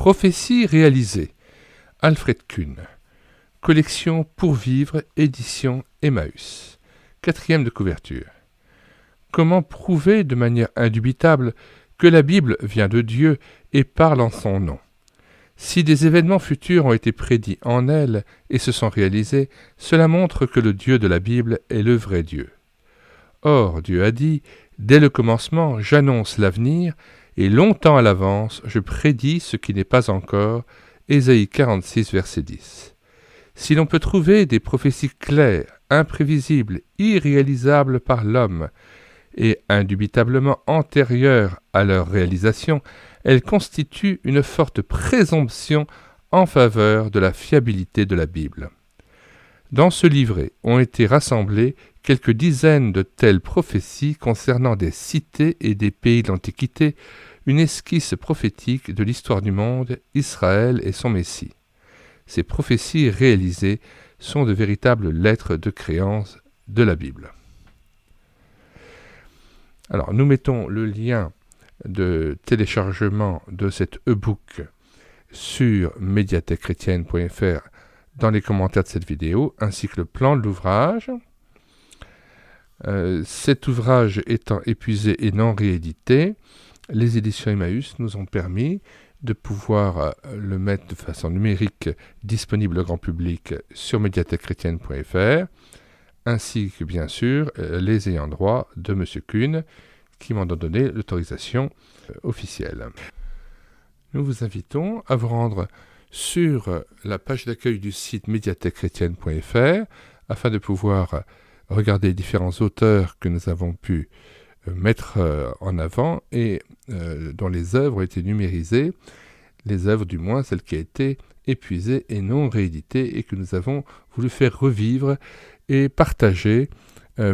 Prophétie réalisée. Alfred Kuhn. Collection Pour Vivre, édition Emmaüs. 4e de couverture. Comment prouver de manière indubitable que la Bible vient de Dieu et parle en son nom? Si des événements futurs ont été prédits en elle et se sont réalisés, cela montre que le Dieu de la Bible est le vrai Dieu. Or, Dieu a dit, « Dès le commencement, j'annonce l'avenir, et longtemps à l'avance, je prédis ce qui n'est pas encore. » Ésaïe 46, verset 10. Si l'on peut trouver des prophéties claires, imprévisibles, irréalisables par l'homme, et indubitablement antérieures à leur réalisation, elles constituent une forte présomption en faveur de la fiabilité de la Bible. Dans ce livret ont été rassemblées quelques dizaines de telles prophéties concernant des cités et des pays de l'Antiquité, une esquisse prophétique de l'histoire du monde, Israël et son Messie. Ces prophéties réalisées sont de véritables lettres de créance de la Bible. Alors, nous mettons le lien de téléchargement de cet e-book sur médiathèquechrétienne.fr dans les commentaires de cette vidéo, ainsi que le plan de l'ouvrage. Cet ouvrage étant épuisé et non réédité, les éditions Emmaüs nous ont permis de pouvoir le mettre de façon numérique disponible au grand public sur médiathèquechrétienne.fr, ainsi que bien sûr les ayants droit de M. Kuhn qui m'ont donné l'autorisation officielle. Nous vous invitons à vous rendre sur la page d'accueil du site médiathèquechrétienne.fr afin de pouvoir regarder les différents auteurs que nous avons pu mettre en avant et dont les œuvres ont été numérisées, les œuvres du moins celles qui ont été épuisées et non rééditées et que nous avons voulu faire revivre et partager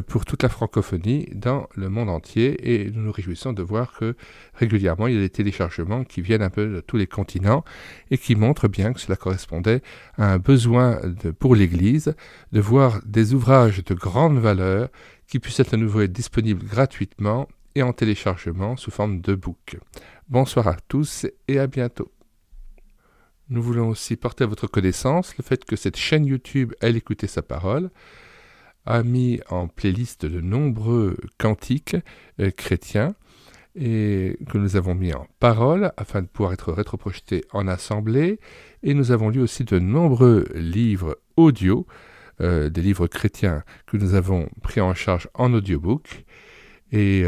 pour toute la francophonie dans le monde entier, et nous nous réjouissons de voir que régulièrement il y a des téléchargements qui viennent un peu de tous les continents et qui montrent bien que cela correspondait à un besoin pour l'Église de voir des ouvrages de grande valeur qui puissent être à nouveau être disponibles gratuitement et en téléchargement sous forme de book. Bonsoir à tous et à bientôt. Nous voulons aussi porter à votre connaissance le fait que cette chaîne YouTube Elle écouter sa parole a mis en playlist de nombreux cantiques chrétiens et que nous avons mis en parole afin de pouvoir être rétroprojetés en assemblée, et nous avons lu aussi de nombreux livres audio, des livres chrétiens que nous avons pris en charge en audiobook, et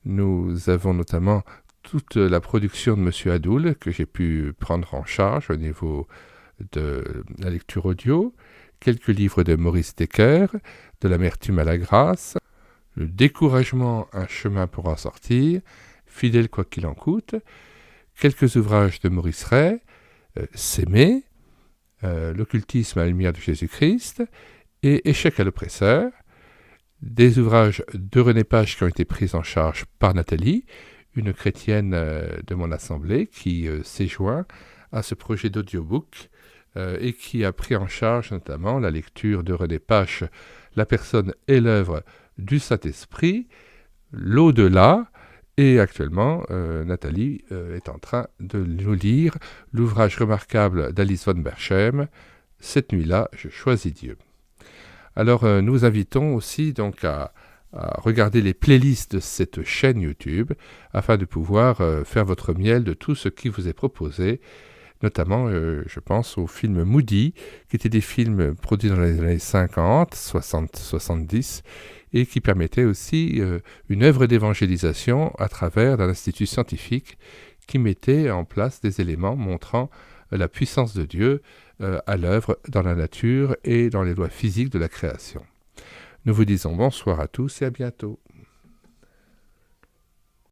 nous avons notamment toute la production de M. Adoul que j'ai pu prendre en charge au niveau de la lecture audio, quelques livres de Maurice Decker, de l'amertume à la grâce, le découragement, un chemin pour en sortir, fidèle quoi qu'il en coûte, quelques ouvrages de Maurice Ray, S'aimer, l'occultisme à la lumière de Jésus-Christ et Échec à l'oppresseur, des ouvrages de René Page qui ont été pris en charge par Nathalie, une chrétienne de mon assemblée qui s'est joint à ce projet d'audiobook et qui a pris en charge notamment la lecture de René Pache, La personne et l'œuvre du Saint-Esprit, l'au-delà, et actuellement Nathalie est en train de nous lire l'ouvrage remarquable d'Alice von Berchem, Cette nuit-là, je choisis Dieu. Alors nous vous invitons aussi donc à regarder les playlists de cette chaîne YouTube afin de pouvoir faire votre miel de tout ce qui vous est proposé. Notamment, je pense aux films Moody, qui étaient des films produits dans les années 50, 60, 70, et qui permettaient aussi une œuvre d'évangélisation à travers d'un institut scientifique qui mettait en place des éléments montrant la puissance de Dieu à l'œuvre dans la nature et dans les lois physiques de la création. Nous vous disons bonsoir à tous et à bientôt.